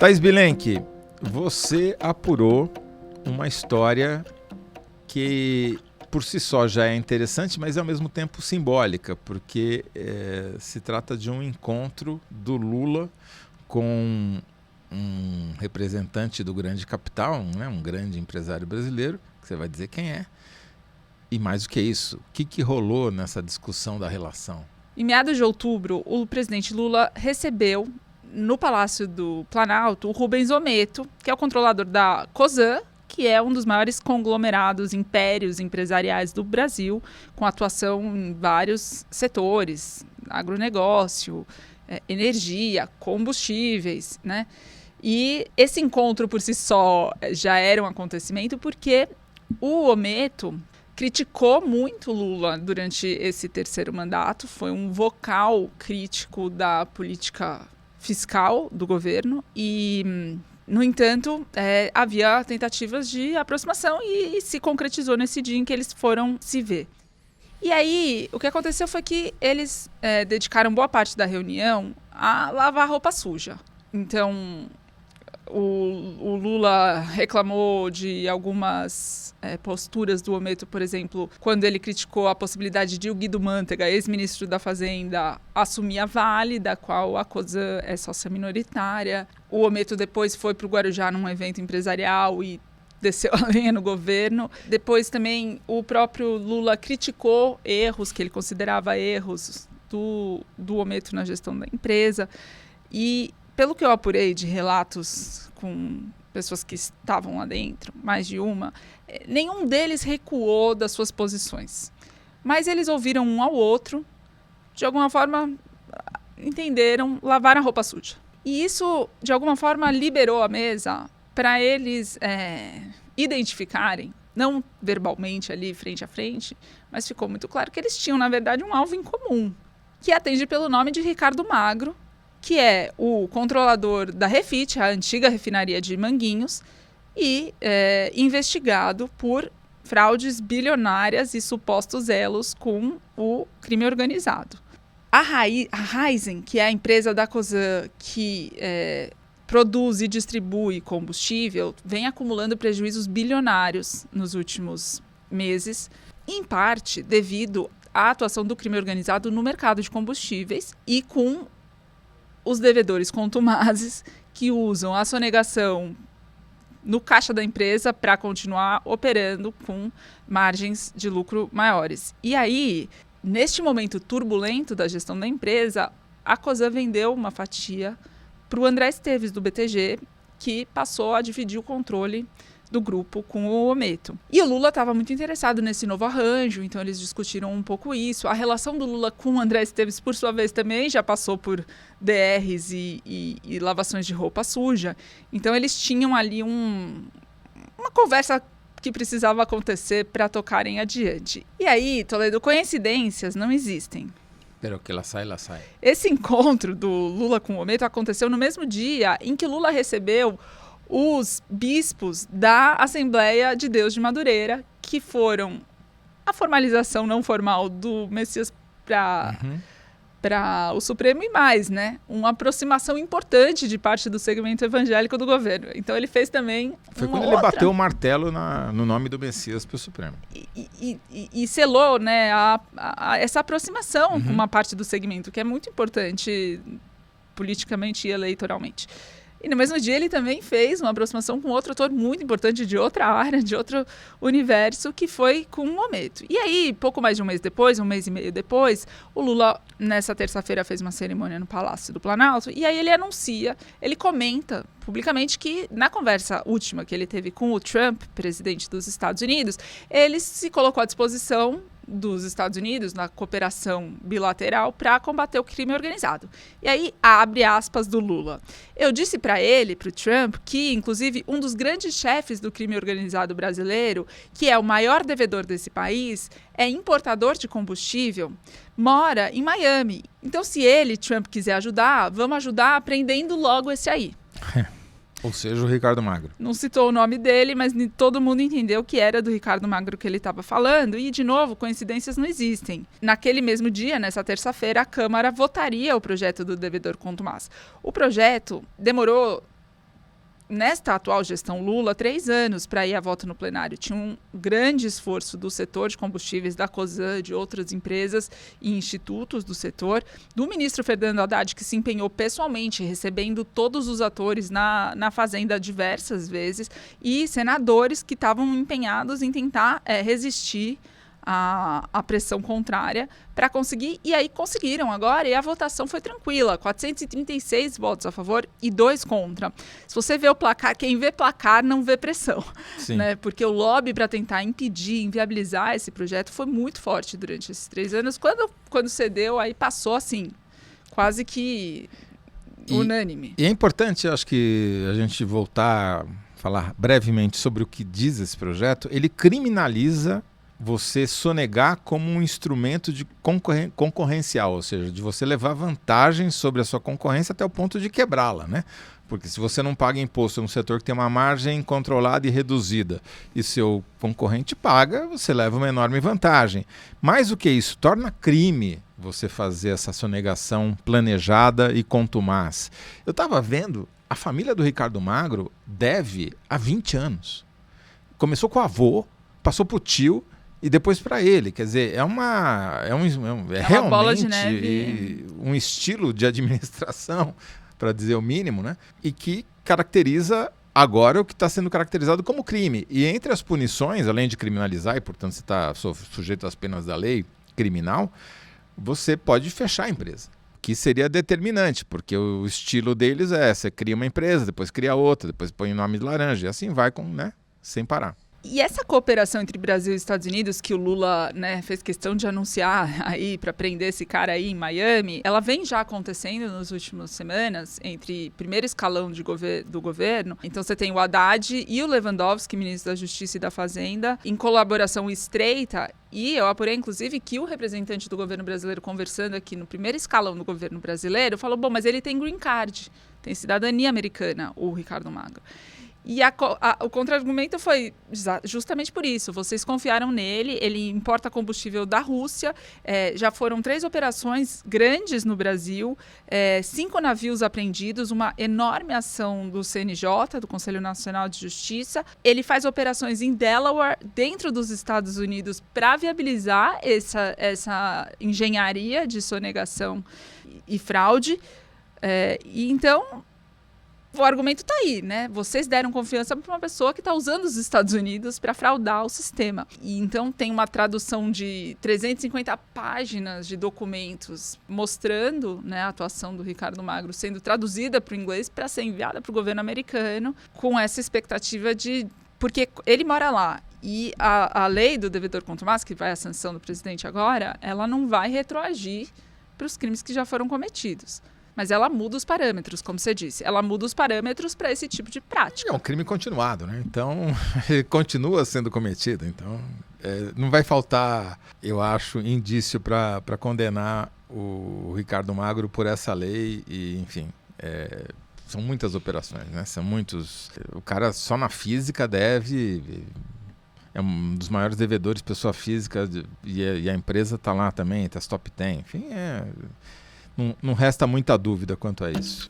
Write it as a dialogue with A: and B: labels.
A: Thaís Bilenque, você apurou uma história que por si só já é interessante, mas ao mesmo tempo simbólica, porque se trata de um encontro do Lula com um representante do grande capital, um grande empresário brasileiro, que você vai dizer quem é. E mais do que isso, o que rolou nessa discussão da relação?
B: Em meados de outubro, o presidente Lula recebeu no Palácio do Planalto o Rubens Ometo, que é o controlador da Cosan, que é um dos maiores conglomerados, impérios empresariais do Brasil, com atuação em vários setores, agronegócio, energia, combustíveis, né? E esse encontro por si só já era um acontecimento porque o Ometo criticou muito Lula durante esse terceiro mandato, foi um vocal crítico da política fiscal do governo e, no entanto, havia tentativas de aproximação e se concretizou nesse dia em que eles foram se ver. E aí, o que aconteceu foi que eles dedicaram boa parte da reunião a lavar roupa suja. Então, o Lula reclamou de algumas posturas do Ometo, por exemplo, quando ele criticou a possibilidade de o Guido Mantega, ex-ministro da Fazenda, assumir a Vale, da qual a Cosan é sócia minoritária. O Ometo depois foi para o Guarujá num evento empresarial e desceu a lenha no governo. Depois também o próprio Lula criticou erros que ele considerava erros do Ometo na gestão da empresa. E pelo que eu apurei de relatos com pessoas que estavam lá dentro, mais de uma, nenhum deles recuou das suas posições. Mas eles ouviram um ao outro, de alguma forma entenderam, lavaram a roupa suja. E isso, de alguma forma, liberou a mesa para eles identificarem, não verbalmente ali, frente a frente, mas ficou muito claro que eles tinham, na verdade, um alvo em comum, que atende pelo nome de Ricardo Magro, que é o controlador da Refit, a antiga refinaria de Manguinhos, e investigado por fraudes bilionárias e supostos elos com o crime organizado. A Raízen, que é a empresa da Cosan que produz e distribui combustível, vem acumulando prejuízos bilionários nos últimos meses, em parte devido à atuação do crime organizado no mercado de combustíveis e com os devedores contumazes que usam a sonegação no caixa da empresa para continuar operando com margens de lucro maiores. E aí, neste momento turbulento da gestão da empresa, a Cosan vendeu uma fatia para o André Esteves, do BTG, que passou a dividir o controle do grupo com o Ometo. E o Lula estava muito interessado nesse novo arranjo, então eles discutiram um pouco isso. A relação do Lula com o André Esteves, por sua vez, também já passou por DRs e lavações de roupa suja. Então eles tinham ali uma conversa que precisava acontecer para tocarem adiante. E aí, Toledo, coincidências não existem.
A: Pero que la sai, la sai.
B: Esse encontro do Lula com o Ometo aconteceu no mesmo dia em que Lula recebeu os bispos da Assembleia de Deus de Madureira, que foram a formalização não formal do Messias para o Supremo e mais, né? Uma aproximação importante de parte do segmento evangélico do governo. Então ele fez também
A: Foi quando ele bateu o martelo no nome do Messias para o Supremo.
B: E selou, né, essa aproximação com uma parte do segmento, que é muito importante politicamente e eleitoralmente. E no mesmo dia ele também fez uma aproximação com outro ator muito importante de outra área, de outro universo, que foi com o Ometo. E aí, pouco mais de um mês depois, um mês e meio depois, o Lula, nessa terça-feira, fez uma cerimônia no Palácio do Planalto, e aí ele comenta publicamente que na conversa última que ele teve com o Trump, presidente dos Estados Unidos, ele se colocou à disposição dos Estados Unidos na cooperação bilateral para combater o crime organizado. E aí, abre aspas do Lula. Eu disse para ele, para o Trump, que, inclusive, um dos grandes chefes do crime organizado brasileiro, que é o maior devedor desse país, é importador de combustível, mora em Miami. Então, se ele, Trump, quiser ajudar, vamos ajudar prendendo logo esse aí.
A: Ou seja, o Ricardo Magro.
B: Não citou o nome dele, mas todo mundo entendeu que era do Ricardo Magro que ele estava falando. E, de novo, coincidências não existem. Naquele mesmo dia, nessa terça-feira, a Câmara votaria o projeto do devedor contumaz. O projeto demorou nesta atual gestão Lula, 3 anos para ir a voto no plenário. Tinha um grande esforço do setor de combustíveis, da Cosan, de outras empresas e institutos do setor, do ministro Fernando Haddad, que se empenhou pessoalmente, recebendo todos os atores na Fazenda diversas vezes, e senadores que estavam empenhados em tentar resistir a pressão contrária para conseguir, e aí conseguiram agora, e a votação foi tranquila, 436 votos a favor e 2 contra. Se você vê o placar, quem vê placar não vê pressão, né? Porque o lobby para tentar impedir, inviabilizar esse projeto foi muito forte durante esses 3 anos. Quando cedeu, aí passou assim, quase que unânime.
A: E é importante, acho que a gente voltar a falar brevemente sobre o que diz esse projeto. Ele criminaliza você sonegar como um instrumento de concorrencial, ou seja, de você levar vantagem sobre a sua concorrência até o ponto de quebrá-la, né? Porque se você não paga imposto num setor que tem uma margem controlada e reduzida e seu concorrente paga, você leva uma enorme vantagem. Mais do que isso, torna crime você fazer essa sonegação planejada e contumaz. Eu estava vendo, a família do Ricardo Magro deve há 20 anos. Começou com o avô, passou para o tio, e depois para ele, quer dizer, é realmente
B: bola de neve.
A: Um estilo de administração, para dizer o mínimo, né? E que caracteriza agora o que está sendo caracterizado como crime. E entre as punições, além de criminalizar, e portanto você está sujeito às penas da lei criminal, você pode fechar a empresa, que seria determinante, porque o estilo deles você cria uma empresa, depois cria outra, depois põe o nome de laranja, e assim vai sem parar.
B: E essa cooperação entre Brasil e Estados Unidos, que o Lula, né, fez questão de anunciar aí para prender esse cara aí em Miami, ela vem já acontecendo nas últimas semanas entre primeiro escalão do governo. Então você tem o Haddad e o Lewandowski, ministro da Justiça e da Fazenda, em colaboração estreita. E eu apurei, inclusive, que o representante do governo brasileiro, conversando aqui no primeiro escalão do governo brasileiro, falou, bom, mas ele tem green card, tem cidadania americana, o Ricardo Magro. E o contra-argumento foi justamente por isso. Vocês confiaram nele, ele importa combustível da Rússia, já foram 3 operações grandes no Brasil, 5 navios apreendidos, uma enorme ação do CNJ, do Conselho Nacional de Justiça. Ele faz operações em Delaware, dentro dos Estados Unidos, para viabilizar essa engenharia de sonegação e fraude. E então... o argumento está aí, né? Vocês deram confiança para uma pessoa que está usando os Estados Unidos para fraudar o sistema. E então tem uma tradução de 350 páginas de documentos mostrando, né, a atuação do Ricardo Magro sendo traduzida para o inglês para ser enviada para o governo americano, com essa expectativa de... porque ele mora lá. E a lei do devedor contumaz, que vai à sanção do presidente agora, ela não vai retroagir para os crimes que já foram cometidos. Mas ela muda os parâmetros, como você disse. Ela muda os parâmetros para esse tipo de prática.
A: É um crime continuado, né? Então, ele continua sendo cometido. Então, não vai faltar, eu acho, indício para condenar o Ricardo Magro por essa lei. E, enfim, são muitas operações, né? São muitos... O cara só na física deve... É um dos maiores devedores, pessoa física, e a empresa está lá também, está as top 10. Enfim, não resta muita dúvida quanto a isso.